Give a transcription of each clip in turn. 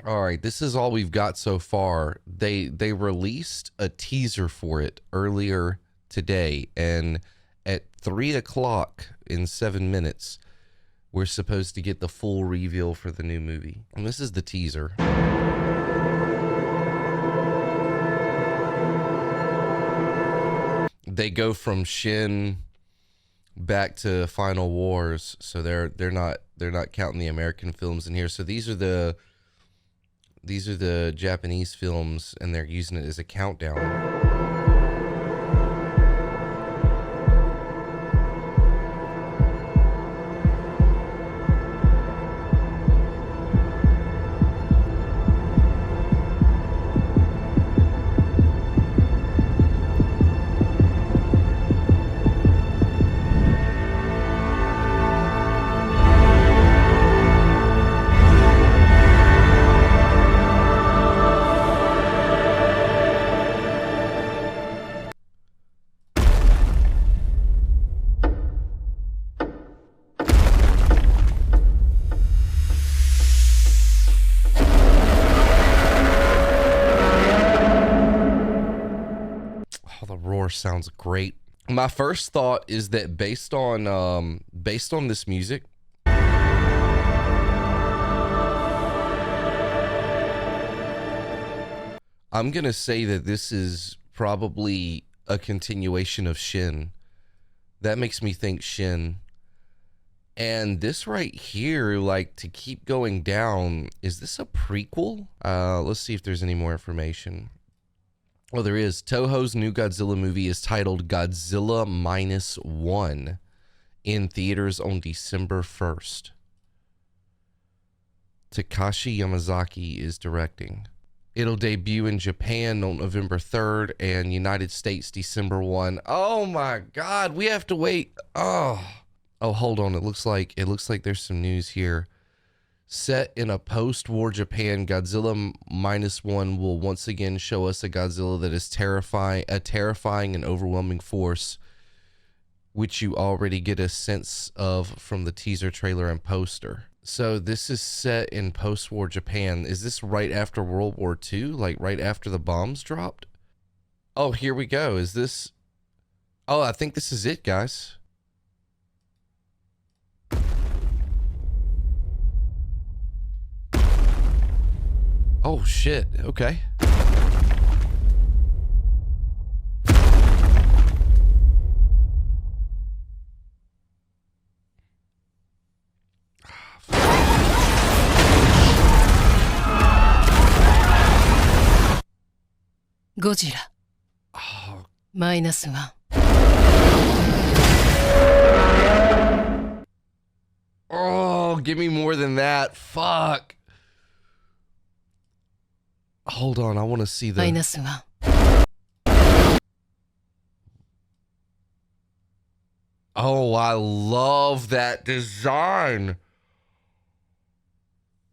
All right, this is all we've got so far. They released a teaser for it earlier today, and at 3 o'clock in 7 minutes, we're supposed to get the full reveal for the new movie. And this is the teaser. They go from Shin back to Final Wars, so they're not counting the American films in here. So these are the Japanese films, and they're using it as a countdown. Sounds great. My first thought is that based on this music, I'm gonna say that this is probably a continuation of Shin. That makes me think Shin. And this right here, like, to keep going down, is this a prequel? Let's see if there's any more information. Well, there is. Toho's new Godzilla movie is titled Godzilla -1 in theaters on December 1st. Takashi Yamazaki is directing. It'll debut in Japan on November 3rd and United States December 1. Oh my God, we have to wait. Oh, hold on. It looks like there's some news here. Set in a post-war Japan, Godzilla -1 will once again show us a Godzilla that is a terrifying and overwhelming force, which you already get a sense of from the teaser trailer and poster. So this is set in post-war Japan. Is this right after World War II? Like right after the bombs dropped? Oh, here we go. Is this... Oh, I think this is it, guys. Oh shit, okay. Godzilla. -1. Oh, give me more than that. Fuck. Hold on, I want to see the... -1. Oh, I love that design.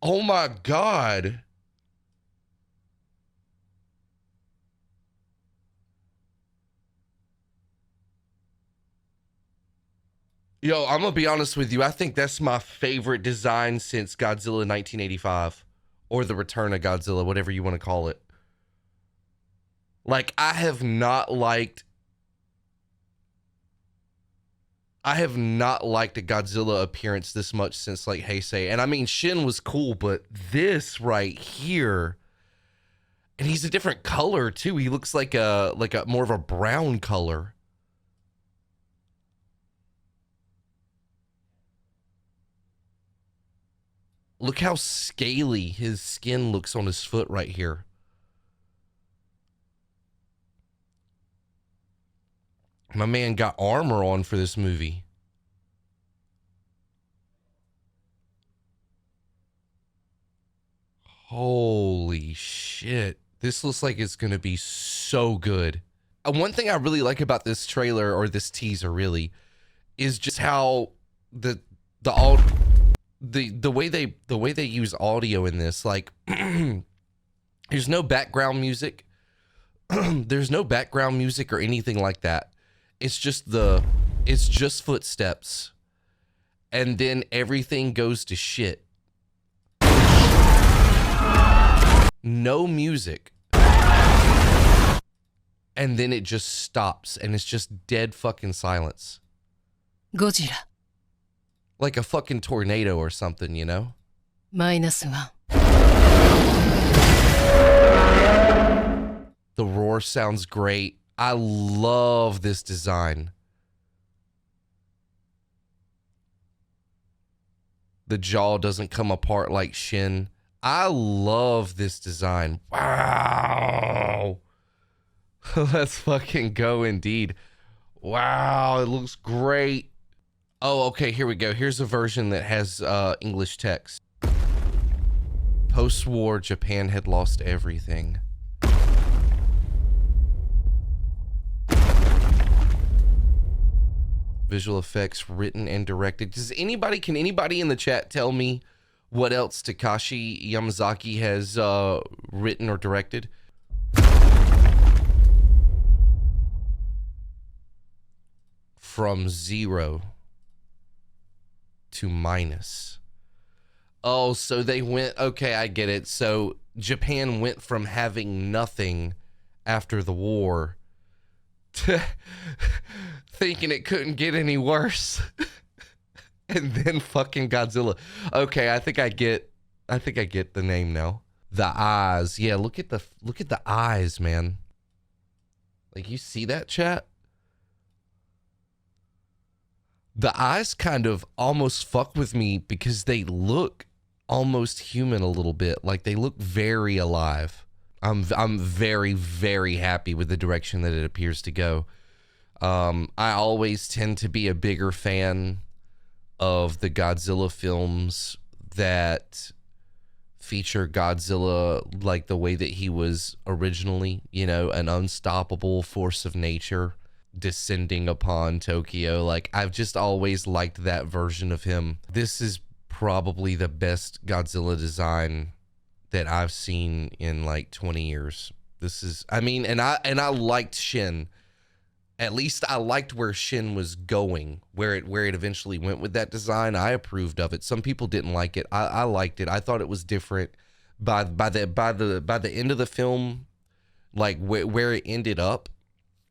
Oh my God. Yo, I'm gonna be honest with you. I think that's my favorite design since Godzilla 1985. Or the Return of Godzilla, whatever you want to call it. Like, I have not liked a Godzilla appearance this much since, like, Heisei. And I mean, Shin was cool, but this right here, and he's a different color too. He looks like a more of a brown color. Look how scaly his skin looks on his foot right here. My man got armor on for this movie. Holy shit. This looks like it's going to be so good. One thing I really like about this trailer, or this teaser really, is just how the way they use audio in this. Like, there's no background music. There's no background music or anything like that. It's just footsteps, and then everything goes to shit. no music. And then it just stops and it's just dead fucking silence. Godzilla. Like a fucking tornado or something, you know? -1. The roar sounds great. I love this design. The jaw doesn't come apart like Shin. I love this design. Wow. Let's fucking go indeed. Wow, it looks great. Oh, okay, here we go. Here's a version that has English text. Post-war, Japan had lost everything. Visual effects written and directed. Can anybody in the chat tell me what else Takashi Yamazaki has written or directed? From 0 to -. Oh, so they went, okay, I get it. So Japan went from having nothing after the war to thinking it couldn't get any worse. And then fucking Godzilla. Okay, I think I get the name now. The eyes. Yeah, look at the eyes, man. Like, you see that, chat? The eyes kind of almost fuck with me because they look almost human a little bit. Like, they look very alive. I'm very, very happy with the direction that it appears to go. I always tend to be a bigger fan of the Godzilla films that feature Godzilla like the way that he was originally, you know, an unstoppable force of nature descending upon Tokyo. Like, I've just always liked that version of him. This is probably the best Godzilla design that I've seen in like 20 years. This is, I mean, and I liked Shin. At least I liked where Shin was going, where it eventually went with that design. I approved of it. Some people didn't like it. I liked it. I thought it was different. By the end of the film, like where it ended up,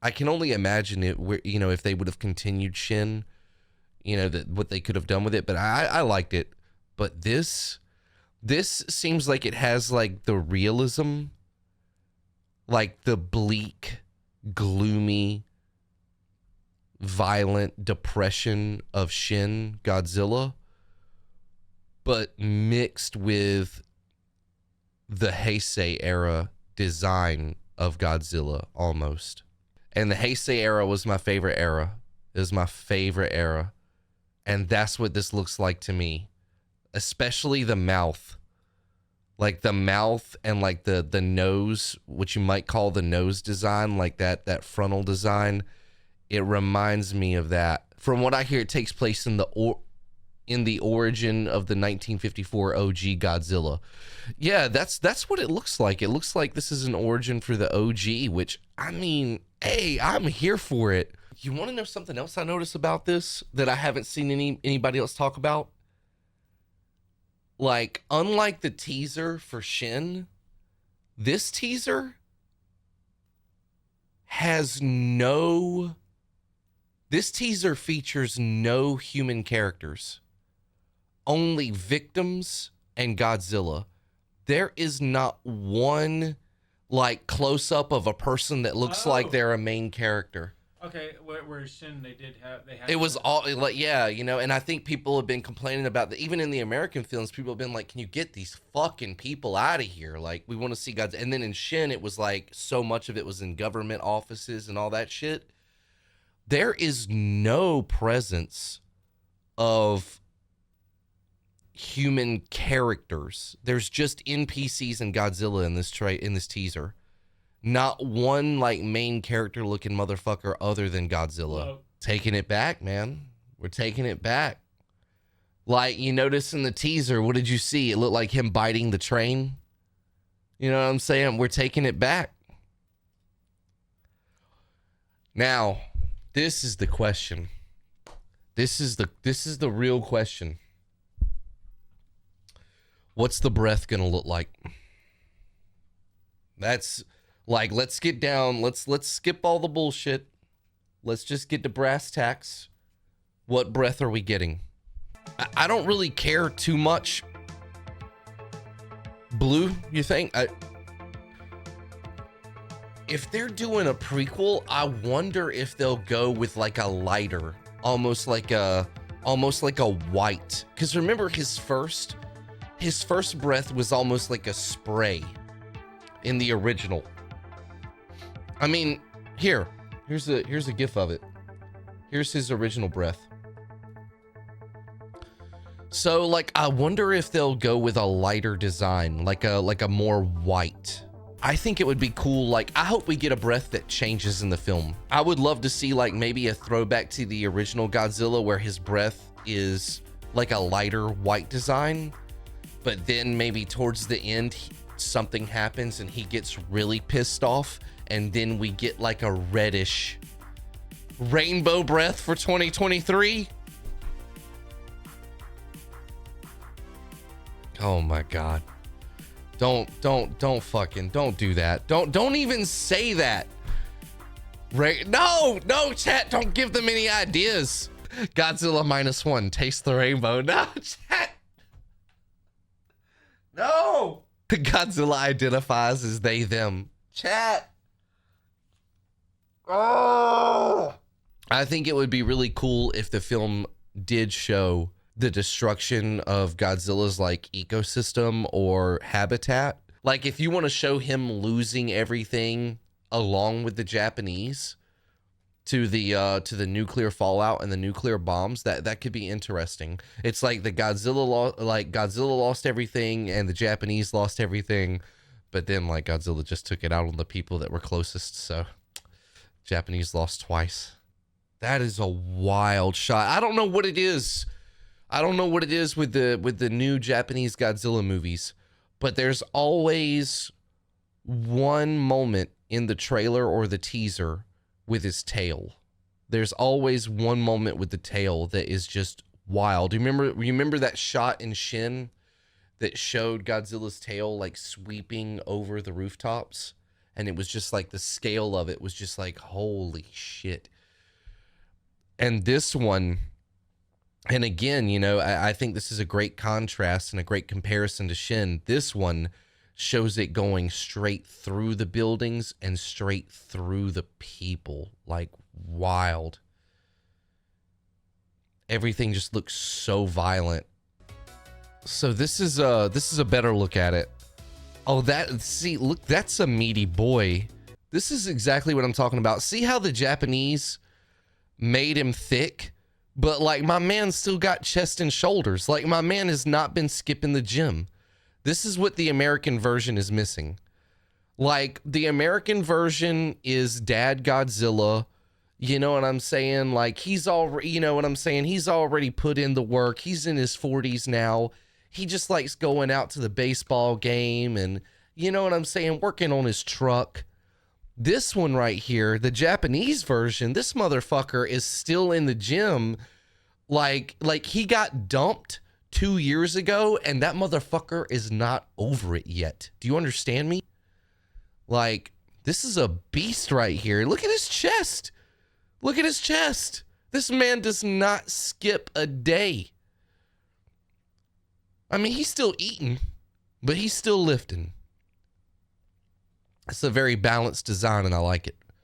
I can only imagine it where, you know, if they would have continued Shin, you know, that what they could have done with it. But I liked it. But this seems like it has like the realism, like the bleak, gloomy, violent depression of Shin Godzilla, but mixed with the Heisei era design of Godzilla almost. And the Heisei era was my favorite era. It was my favorite era. And that's what this looks like to me. Especially the mouth. Like the mouth and like the nose, which you might call the nose design, like that frontal design. It reminds me of that. From what I hear, it takes place in the origin of the 1954 OG Godzilla. Yeah, that's what it looks like. It looks like this is an origin for the OG, which, I mean, hey, I'm here for it. You want to know something else I noticed about this that I haven't seen anybody else talk about? Like, unlike the teaser for Shin, this teaser has no... This teaser features no human characters, only victims and Godzilla. There is not one like close up of a person that looks like they're a main character. Okay, where Shin they had. It was all like, yeah, you know, and I think people have been complaining about that. Even in the American films, people have been like, "Can you get these fucking people out of here? Like, we want to see Godzilla." And then in Shin, it was like so much of it was in government offices and all that shit. There is no presence of human characters. There's just NPCs and Godzilla in this teaser. Not one like main character looking motherfucker other than Godzilla. Whoa. Taking it back, man. We're taking it back. Like, you notice in the teaser, what did you see? It looked like him biting the train. You know what I'm saying? We're taking it back. Now, this is the question. This is the real question. What's the breath gonna look like? That's like, let's get down. Let's skip all the bullshit. Let's just get to brass tacks. What breath are we getting? I don't really care too much. Blue, you think? If they're doing a prequel, I wonder if they'll go with like a lighter, almost like a white. Because remember, his first breath was almost like a spray in the original. I mean, here's a gif of it. Here's his original breath. So like, I wonder if they'll go with a lighter design, like a more white. I think it would be cool. Like, I hope we get a breath that changes in the film. I would love to see like maybe a throwback to the original Godzilla where his breath is like a lighter white design, but then maybe towards the end something happens and he gets really pissed off, and then we get like a reddish rainbow breath for 2023. Oh my God. Don't do that. Don't even say that. Right? No, chat, don't give them any ideas. Godzilla -1, taste the rainbow. No, chat. No. Godzilla identifies as they, them. Chat. Oh. I think it would be really cool if the film did show the destruction of Godzilla's like ecosystem or habitat. Like, if you want to show him losing everything along with the Japanese to the nuclear fallout and the nuclear bombs, that could be interesting. It's like Godzilla lost everything and the Japanese lost everything, but then like Godzilla just took it out on the people that were closest, so Japanese lost twice. That is a wild shot. I don't know what it is. I don't know what it is with the new Japanese Godzilla movies, but there's always one moment in the trailer or the teaser with his tail. There's always one moment with the tail that is just wild. Remember that shot in Shin that showed Godzilla's tail like sweeping over the rooftops? And it was just like the scale of it was just like, holy shit. And this one, and again, you know, I think this is a great contrast and a great comparison to Shin. This one shows it going straight through the buildings and straight through the people, like wild. Everything just looks so violent. So this is a better look at it. Oh, look, that's a meaty boy. This is exactly what I'm talking about. See how the Japanese made him thick? But like, my man still got chest and shoulders. Like, my man has not been skipping the gym. This is what the American version is missing. Like, the American version is Dad Godzilla. You know what I'm saying? Like, he's already, you know what I'm saying? He's already put in the work. He's in his 40s now. He just likes going out to the baseball game and, you know what I'm saying, working on his truck. This one right here, the Japanese version, this motherfucker is still in the gym. Like he got dumped 2 years ago and that motherfucker is not over it yet. Do you understand me? Like, this is a beast right here. Look at his chest. Look at his chest. This man does not skip a day. I mean, he's still eating, but he's still lifting. It's a very balanced design and I like it.